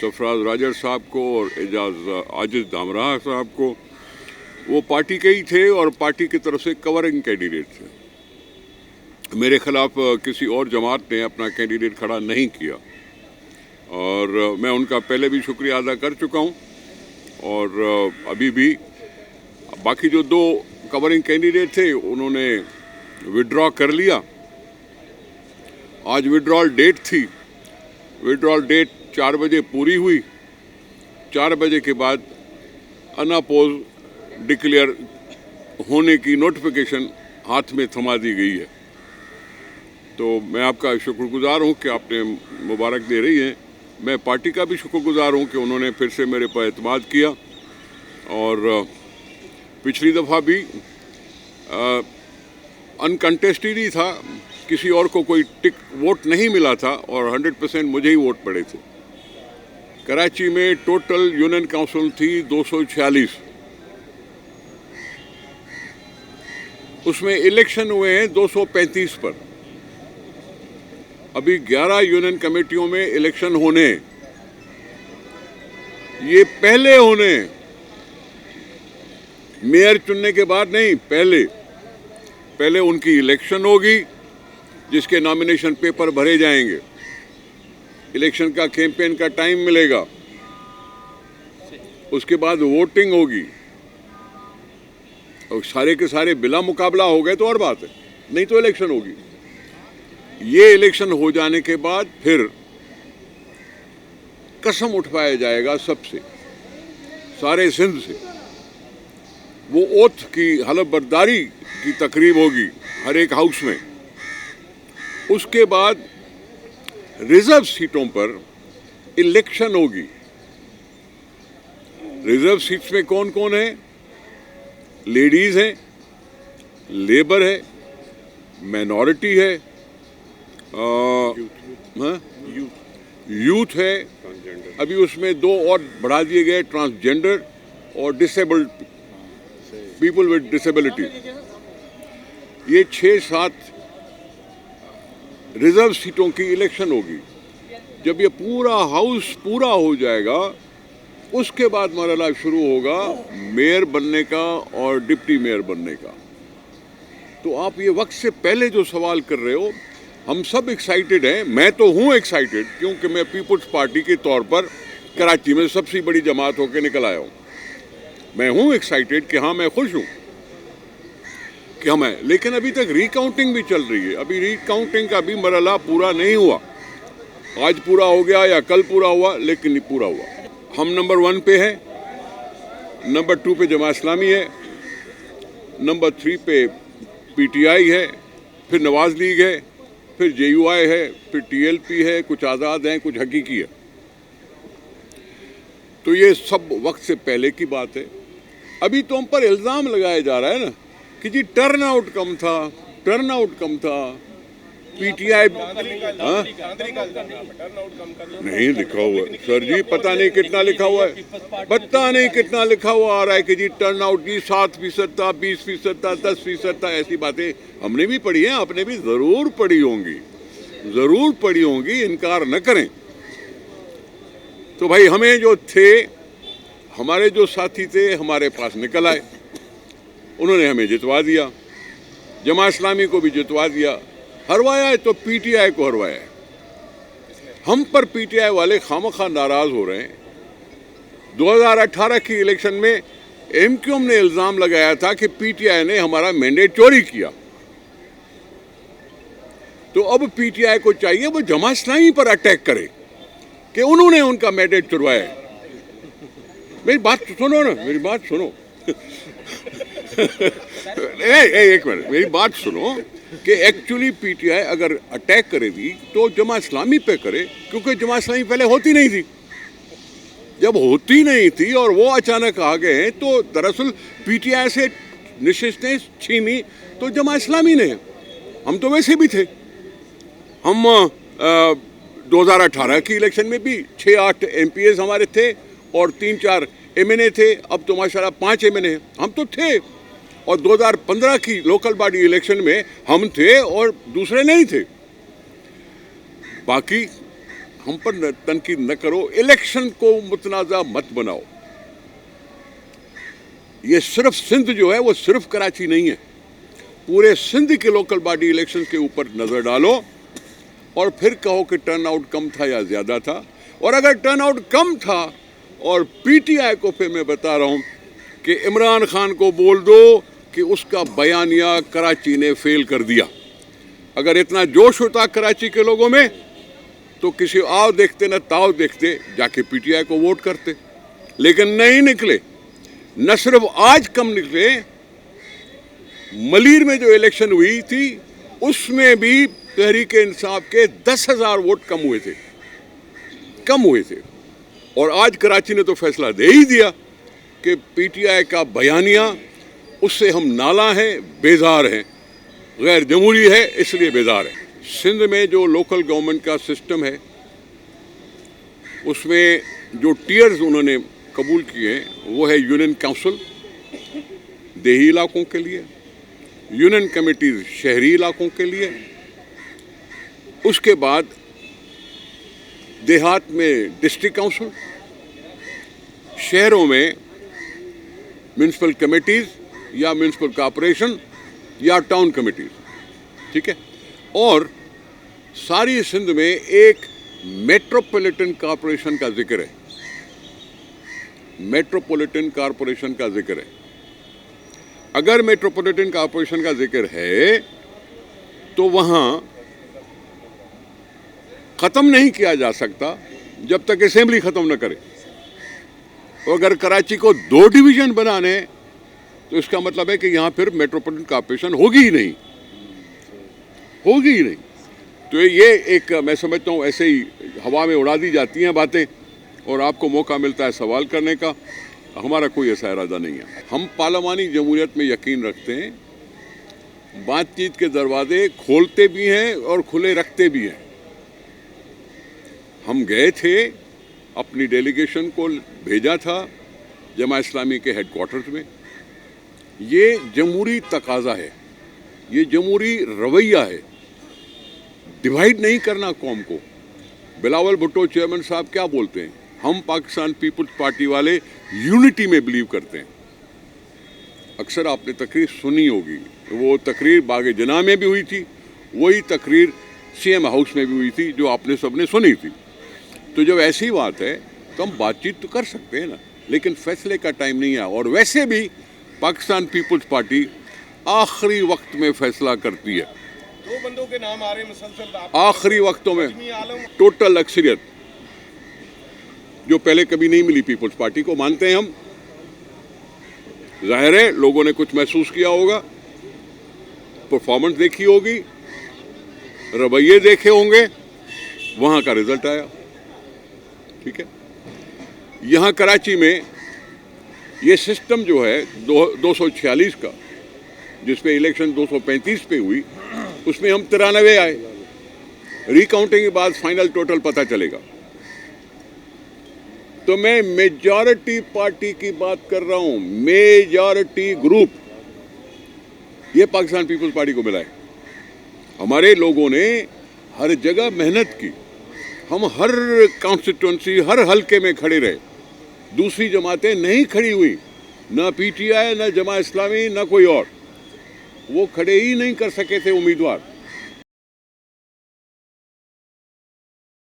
Sarfaraz Roger साहब को और एजाज आजिज दामराह साहब को, वो पार्टी के ही थे और पार्टी की तरफ से कवरिंग कैंडिडेट थे। मेरे खिलाफ किसी और जमात ने अपना कैंडिडेट खड़ा नहीं किया और मैं उनका पहले भी शुक्रिया अदा कर चुका हूं और अभी भी। बाकी जो दो कवरिंग कैंडिडेट थे उन्होंने विड्रॉ कर लिया। आज विड्रॉल डेट थी, विड्रॉल डेट 4 बजे पूरी हुई। 4 बजे के बाद अनअपोज डिक्लेयर होने की नोटिफिकेशन हाथ में थमा दी गई है। तो मैं आपका शुक्रगुजार हूं कि आपने मुबारक दे रही हैं। मैं पार्टी का भी शुक्रगुजार हूं कि उन्होंने फिर से मेरे पर एतमाद किया और पिछली दफ़ा भी अनकंटेस्टेड ही था, किसी और को कोई वोट नहीं मिला था और 100% मुझे ही वोट पड़े थे। कराची में टोटल यूनियन काउंसिल थी 246, उसमें इलेक्शन हुए हैं 235 पर। अभी 11 यूनियन कमेटियों में इलेक्शन होने, ये पहले होने, मेयर चुनने के बाद नहीं, पहले उनकी इलेक्शन होगी जिसके नॉमिनेशन पेपर भरे जाएंगे। इलेक्शन का कैंपेन का टाइम मिलेगा, उसके बाद वोटिंग होगी और सारे के सारे बिला मुकाबला हो गए तो और बात है, नहीं तो इलेक्शन होगी। ये इलेक्शन हो जाने के बाद फिर कसम उठवाया जाएगा सबसे, सारे सिंध से। वो ओथ की हलफ बर्दारी की तकरीब होगी हर एक हाउस में। उसके बाद रिजर्व सीटों पर इलेक्शन होगी। रिजर्व सीट्स में कौन कौन है? लेडीज हैं, लेबर है, माइनॉरिटी है, यूथ है, अभी उसमें 2 और बढ़ा दिए गए, ट्रांसजेंडर और डिसेबल्ड पीपल विद डिसेबिलिटी। ये 6-7 रिजर्व सीटों की इलेक्शन होगी। जब ये पूरा हाउस पूरा हो जाएगा उसके बाद मरहला शुरू होगा मेयर बनने का और डिप्टी मेयर बनने का। तो आप ये वक्त से पहले जो सवाल कर रहे हो, हम सब एक्साइटेड हैं। मैं तो हूँ एक्साइटेड क्योंकि मैं पीपुल्स पार्टी के तौर पर कराची में सबसे बड़ी जमात होकर निकल आया हूँ। मैं हूँ एक्साइटेड कि हाँ, मैं खुश हूँ कि हमें, लेकिन अभी तक रिकाउंटिंग भी चल रही है। अभी रिकाउंटिंग का भी मरहला पूरा नहीं हुआ। आज पूरा हो गया या कल पूरा हुआ, लेकिन नहीं पूरा हुआ। हम नंबर 1 पे हैं, नंबर 2 पे जमात इस्लामी है, नंबर 3 पे पीटीआई है, फिर नवाज लीग है, फिर जेयूआई है, फिर टीएलपी है, कुछ आज़ाद हैं, कुछ हकीकी है। तो ये सब वक्त से पहले की बात है। अभी तो हम पर इल्ज़ाम लगाया जा रहा है ना कि जी टर्न आउट कम था, पीटीआई नहीं लिखा हुआ है सर जी, पता नहीं कितना लिखा हुआ है, पता नहीं कितना लिखा हुआ आ रहा है कि जी टर्न आउट जी 7% था, 20% था, 10% था। ऐसी बातें हमने भी पढ़ी हैं, आपने भी ज़रूर पढ़ी होंगी, इनकार न करें। तो भाई हमें जो थे, हमारे जो साथी थे हमारे पास निकल आए, उन्होंने हमें जितवा दिया, जमात इस्लामी को भी जितवा दिया। हरवाया है तो पीटीआई को हरवाया है। हम पर पीटीआई वाले खामखा नाराज हो रहे हैं। 2018 की इलेक्शन में एमक्यूएम ने इल्जाम लगाया था कि पीटीआई ने हमारा मैंडेट चोरी किया। तो अब पीटीआई को चाहिए वो जमात इस्लामी पर अटैक करे कि उन्होंने उनका मैंडेट चुरवाया है। मेरी बात सुनो ना, मेरी बात सुनो एक मिनट, मेरी बात सुनो कि एक्चुअली पीटीआई अगर अटैक करेगी तो जमात इस्लामी पे करे, क्योंकि जमात इस्लामी पहले होती नहीं थी। जब होती नहीं थी और वो अचानक आ गए तो दरअसल पीटीआई से निशिस्तें छीनी तो जमात इस्लामी ने। हम तो वैसे भी थे। हम 2018 की इलेक्शन में भी 6-8 एमपीएस हमारे थे और 3-4 एमएनए थे। अब तो माशाल्लाह 5 एमएनए हम तो थे। और 2015 की लोकल बॉडी इलेक्शन में हम थे और दूसरे नहीं थे। बाकी हम पर तनकीद न करो, इलेक्शन को मुतनाज़ा मत बनाओ। ये सिर्फ सिंध जो है वो सिर्फ कराची नहीं है, पूरे सिंध के लोकल बॉडी इलेक्शंस के ऊपर नज़र डालो और फिर कहो कि टर्न आउट कम था या ज़्यादा था। और अगर टर्न आउट कम था और पीटीआई को फिर मैं बता रहा हूँ कि इमरान खान को बोल दो कि उसका बयानिया कराची ने फेल कर दिया। अगर इतना जोश होता कराची के लोगों में तो किसी आओ देखते न ताव देखते, जाके पीटीआई को वोट करते, लेकिन नहीं निकले। न सिर्फ आज कम निकले, मलीर में जो इलेक्शन हुई थी उसमें भी तहरीक इंसाफ के 10,000 वोट कम हुए थे। और आज कराची ने तो फैसला दे ही दिया कि पीटीआई का बयानिया, उससे हम नाला हैं, बेजार हैं, गैर जमहूरी है, इसलिए बेजार है। सिंध में जो लोकल गवर्नमेंट का सिस्टम है उसमें जो टीयर्स उन्होंने कबूल किए हैं वो है यूनियन काउंसिल देही इलाकों के लिए, यूनियन कमेटीज शहरी इलाकों के लिए, उसके बाद देहात में डिस्ट्रिक्ट काउंसिल, शहरों में म्यूनिसिपल कमेटीज या म्यूनिसिपल कॉरपोरेशन या टाउन कमेटीज, ठीक है। और सारी सिंध में एक मेट्रोपॉलिटन कॉरपोरेशन का जिक्र है, मेट्रोपॉलिटन कॉरपोरेशन का जिक्र है। अगर मेट्रोपॉलिटन कॉरपोरेशन का जिक्र है तो वहां खत्म नहीं किया जा सकता जब तक असेंबली खत्म न करे। और अगर कराची को 2 डिवीजन बनाने तो इसका मतलब है कि यहां फिर मेट्रोपॉलिटन कॉरपोरेशन होगी ही नहीं। तो ये एक मैं समझता हूँ ऐसे ही हवा में उड़ा दी जाती हैं बातें और आपको मौका मिलता है सवाल करने का। हमारा कोई ऐसा इरादा नहीं है। हम पार्लिमानी जमहूरियत में यकीन रखते हैं, बातचीत के दरवाजे खोलते भी हैं और खुले रखते भी हैं। हम गए थे, अपनी डेलीगेशन को भेजा था जमा इस्लामी के हेडक्वार्टर्स में। ये जमहूरी तकाजा है, ये जमहूरी रवैया है, डिवाइड नहीं करना कौम को। बिलावल भुट्टो चेयरमैन साहब क्या बोलते हैं, हम पाकिस्तान पीपल्स पार्टी वाले यूनिटी में बिलीव करते हैं। अक्सर आपने तकरीर सुनी होगी, वो तकरीर बाग जना में भी हुई थी, वही तकरीर सीएम हाउस में भी हुई थी जो आपने सबने सुनी थी। तो जब ऐसी बात है तो हम बातचीत तो कर सकते हैं ना, लेकिन फैसले का टाइम नहीं है। और वैसे भी पाकिस्तान पीपल्स पार्टी आखिरी वक्त में फैसला करती है। 2 बंदों के नाम आ रहे हैं मुसलसल आखिरी वक्तों में टोटल अक्सरियत जो पहले कभी नहीं मिली पीपल्स पार्टी को, मानते हैं हम। जाहिर है लोगों ने कुछ महसूस किया होगा, परफॉर्मेंस देखी होगी, रवैये देखे होंगे, वहां का रिजल्ट आया, ठीक है। यहां कराची में ये सिस्टम जो है 246 का, जिसपे इलेक्शन 235 पे हुई, उसमें हम 93 आए। रिकाउंटिंग के बाद फाइनल टोटल पता चलेगा। तो मैं मेजॉरिटी पार्टी की बात कर रहा हूं, मेजॉरिटी ग्रुप, ये पाकिस्तान पीपल्स पार्टी को मिला है। हमारे लोगों ने हर जगह मेहनत की, हम हर कॉन्स्टिट्यूंसी, हर हलके में खड़े रहे। दूसरी जमातें नहीं खड़ी हुई, ना पीटीआई, ना जमा इस्लामी, ना कोई और, वो खड़े ही नहीं कर सके थे उम्मीदवार।